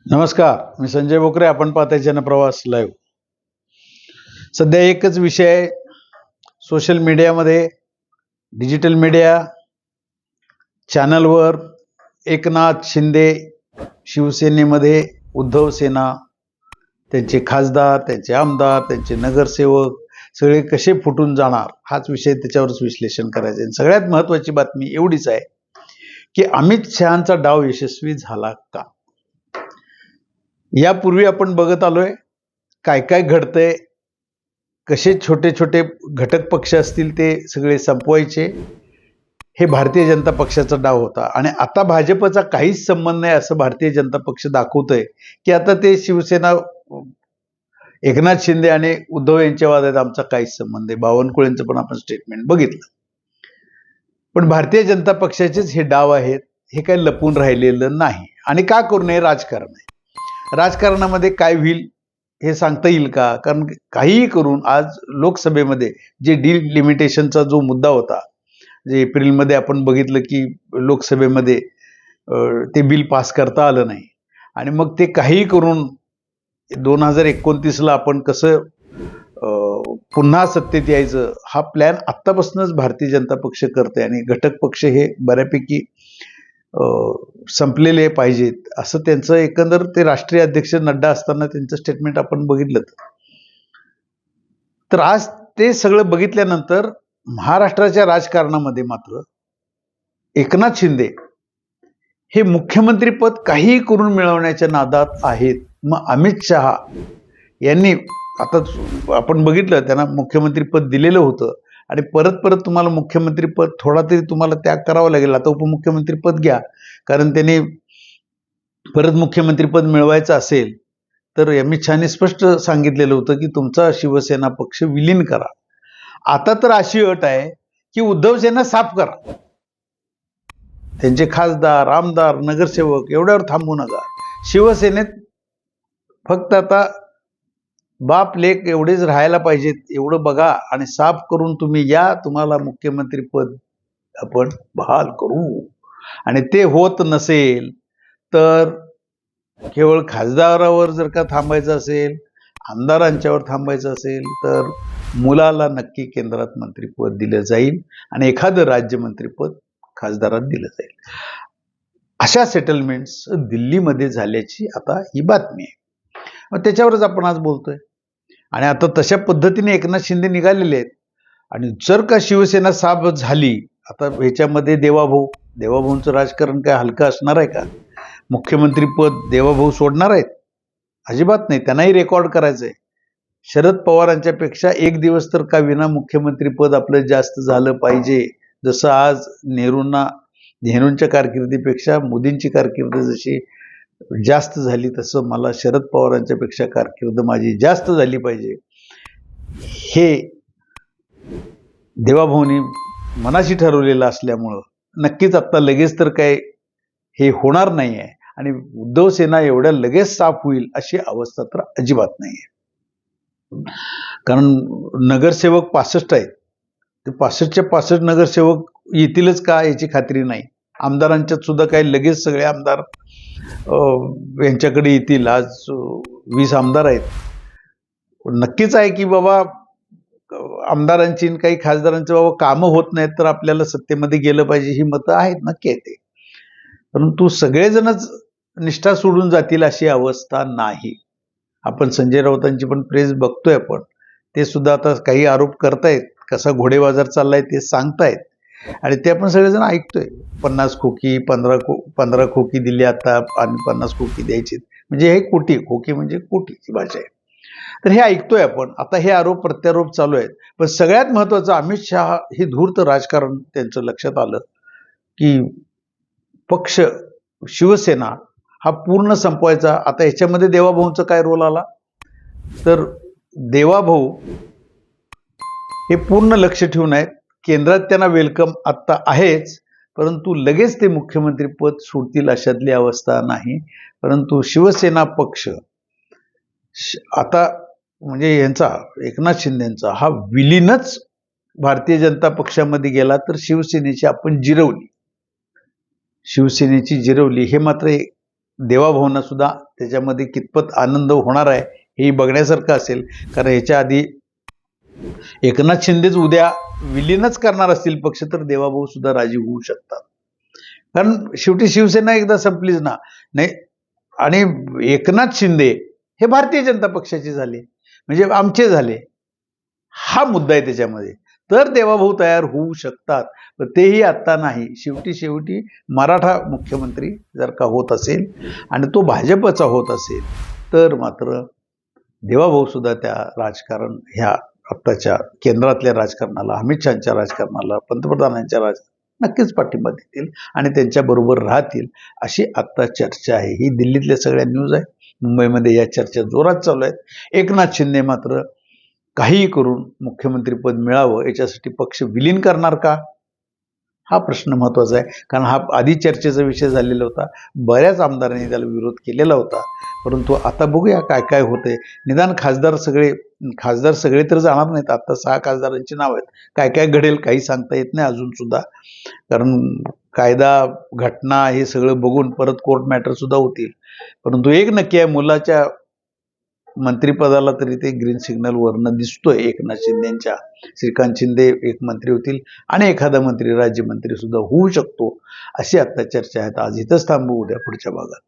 नमस्कार, मी संजय बोकरे. आपण पाहताय जनप्रवास लाईव्ह. सध्या एकच विषय आहे सोशल मीडियामध्ये, डिजिटल मीडिया चॅनलवर. एकनाथ शिंदे शिवसेनेमध्ये, उद्धव सेना, त्यांचे खासदार, त्यांचे आमदार, त्यांचे नगरसेवक सगळे कसे फुटून जाणार, हाच विषय, त्याच्यावरच विश्लेषण करायचं आहे. सगळ्यात महत्त्वाची बातमी एवढीच आहे की अमित शहांचा डाव यशस्वी झाला का? यापूर्वी आपण बघत आलोय काय काय घडतंय, कसे छोटे छोटे घटक पक्ष असतील ते सगळे संपवायचे. हे भारतीय जनता पक्षाचा डाव होता. आणि आता भाजपचा काहीच संबंध नाही असं भारतीय जनता पक्ष दाखवतोय की आता ते शिवसेना, एकनाथ शिंदे आणि उद्धव यांच्या वादात आमचा काहीच संबंध आहे. बावनकुळेंचं पण आपण स्टेटमेंट बघितलं. पण भारतीय जनता पक्षाचेच हे डाव आहेत, हे काही लपून राहिलेलं नाही. आणि का करू नये? राजकारण आहे. राजकारणामध्ये काय होईल हे सांगता येईल का? कारण काहीही करून आज लोकसभेमध्ये जे डिलिमिटेशनचा जो मुद्दा होता, जे एप्रिलमध्ये आपण बघितलं की लोकसभेमध्ये ते बिल पास करता आलं नाही. आणि मग ते काहीही करून 2029ला आपण कसं पुन्हा सत्तेत यायचं, हा प्लॅन आत्तापासूनच भारतीय जनता पक्ष करते. आणि घटक पक्ष हे बऱ्यापैकी संपलेले पाहिजेत असं त्यांचं एकंदर, ते राष्ट्रीय अध्यक्ष नड्डा असताना त्यांचं स्टेटमेंट आपण बघितलं. तर आज ते सगळं बघितल्यानंतर महाराष्ट्राच्या राजकारणामध्ये मात्र एकनाथ शिंदे हे मुख्यमंत्री पद काही करून मिळवण्याच्या नादात आहेत. मग अमित शहा यांनी, आता आपण बघितलं, त्यांना मुख्यमंत्री पद दिलेलं होतं आणि परत परत तुम्हाला मुख्यमंत्री पद, थोडा तरी तुम्हाला त्याग करावा लागेल. आता उपमुख्यमंत्री पद घ्या, कारण त्यांनी परत मुख्यमंत्री पद मिळवायचं असेल तर अमित शहाने स्पष्ट सांगितलेलं होतं की तुमचा शिवसेना पक्ष विलीन करा. आता तर अशी अट आहे की उद्धव सेना साफ करा, त्यांचे खासदार, आमदार, नगरसेवक एवढ्यावर थांबू नका. शिवसेनेत फक्त आता बाप लेक एवढेच राहायला पाहिजेत, एवढं बघा आणि साफ करून तुम्ही या, तुम्हाला मुख्यमंत्री पद आपण बहाल करू. आणि ते होत नसेल तर केवळ खासदारावर जर का थांबायचं असेल, आमदारांच्यावर थांबायचं असेल, तर मुलाला नक्की केंद्रात मंत्रिपद दिलं जाईल आणि एखादं राज्यमंत्रीपद खासदारात दिलं जाईल. अशा सेटलमेंट्स दिल्लीमध्ये झाल्याची आता ही बातमी आहे. मग त्याच्यावरच आपण आज बोलतोय. आणि आता तशा पद्धतीने एकनाथ शिंदे निघालेले आहेत. आणि जर का शिवसेना साफ झाली, आता ह्याच्यामध्ये देवाभाऊंचं राजकारण काय हलकं असणार आहे का? मुख्यमंत्री पद देवाभाऊ सोडणार आहेत? अजिबात नाही. त्यांनाही रेकॉर्ड करायचंय. शरद पवारांच्या पेक्षा एक दिवस तर का विना मुख्यमंत्री पद आपलं जास्त झालं पाहिजे. जसं आज नेहरूंच्या कारकिर्दीपेक्षा मोदींची कारकीर्द जशी जास्त झाली, तसं मला शरद पवारांच्या पेक्षा कारकीर्द माझी जास्त झाली पाहिजे, हे देवाभाऊनी मनाशी ठरवलेलं असल्यामुळं नक्कीच आता लगेच तर काय हे होणार नाही आहे. आणि उद्धव सेना एवढ्या लगेच साफ होईल अशी अवस्था तर अजिबात नाही आहे. कारण नगरसेवक 65 आहेत, ते 65च्या 65 नगरसेवक येतीलच का याची खात्री नाही. आमदारांच्यात सुद्धा काही लगेच सगळे आमदार यांच्याकडे येतील. आज 20 आमदार आहेत. नक्कीच आहे की बाबा आमदारांची काही खासदारांची बाबा कामं होत नाहीत तर आपल्याला सत्तेमध्ये गेलं पाहिजे, ही मतं आहेत, नक्की आहे ते. परंतु सगळेजणच निष्ठा सोडून जातील अशी अवस्था नाही. आपण संजय राऊतांची पण प्रेस बघतोय आपण, ते सुद्धा आता काही आरोप करतायत, कसा घोडेबाजार चाललाय ते सांगतायत आणि ते आपण सगळेजण ऐकतोय. 50 खोकी 15 खोकी दिली आता आणि 50 खोकी द्यायची, म्हणजे हे कोटी, खोकी म्हणजे कोटीची भाषा आहे. तर हे ऐकतोय आपण. आता हे आरोप प्रत्यारोप चालू आहेत. पण सगळ्यात महत्वाचं, अमित शहा हे धूर्त राजकारण त्यांचं लक्षात आलं की पक्ष शिवसेना हा पूर्ण संपवायचा. आता ह्याच्यामध्ये देवाभाऊंचा काय रोल आला, तर देवाभाऊ हे पूर्ण लक्ष ठेवून आहेत. केंद्रात त्यांना वेलकम आत्ता आहेच, परंतु लगेच ते मुख्यमंत्री पद सोडतील अशातली अवस्था नाही. परंतु शिवसेना पक्ष आता म्हणजे यांचा, एकनाथ शिंदेचा हा विलीनच भारतीय जनता पक्षामध्ये गेला तर शिवसेनेची आपण जिरवली, हे मात्र देवाभाऊंना सुद्धा त्याच्यामध्ये कितपत आनंद होणार आहे हे बघण्यासारखं असेल. कारण ह्याच्या आधी एकनाथ शिंदेच उद्या विलीनच करणार असतील पक्ष तर देवाभाऊ सुद्धा राजी होऊ शकतात. कारण शेवटी शिवसेना एकदा संपलीच ना. नाही, आणि एकनाथ शिंदे हे भारतीय जनता पक्षाचे झाले, म्हणजे आमचे झाले, हा मुद्दा आहे त्याच्यामध्ये. तर देवाभाऊ तयार होऊ शकतात, पण तेही आत्ता नाही. शेवटी मराठा मुख्यमंत्री जर का होत असेल आणि तो भाजपचा होत असेल तर मात्र देवाभाऊ सुद्धा त्या राजकारण ह्या आत्ताच्या केंद्रातल्या राजकारणाला, अमित शहाच्या राजकारणाला, पंतप्रधानांच्या नक्कीच पाठिंबा देतील आणि त्यांच्याबरोबर राहतील अशी आत्ता चर्चा आहे. ही दिल्लीतल्या सगळ्या न्यूज आहे. मुंबईमध्ये या चर्चा जोरात चालू आहेत. एकनाथ शिंदे मात्र काहीही करून मुख्यमंत्रीपद मिळावं याच्यासाठी पक्ष विलीन करणार का, हा प्रश्न महत्त्वाचा आहे. कारण हा आधी चर्चेचा विषय झालेला होता, बऱ्याच आमदारांनी त्याला विरोध केलेला होता. परंतु आता बघूया काय काय होतंय. निदान खासदार सगळे तर जाणार नाहीत. आता 6 खासदारांची नाव आहेत. काय काय घडेल काही सांगता येत नाही अजून सुद्धा. कारण कायदा, घटना हे सगळं बघून परत कोर्ट मॅटर सुद्धा होतील. परंतु एक नक्की आहे, मुलाच्या मंत्रिपदाला तरी ते ग्रीन सिग्नल वरनं दिसतोय एकनाथ शिंदेच्या. श्रीकांत शिंदे एक मंत्री होतील आणि एखादा मंत्री राज्यमंत्री सुद्धा होऊ शकतो अशी आता चर्चा आहे. आज इथंच थांबू, उद्या पुढच्या भागात.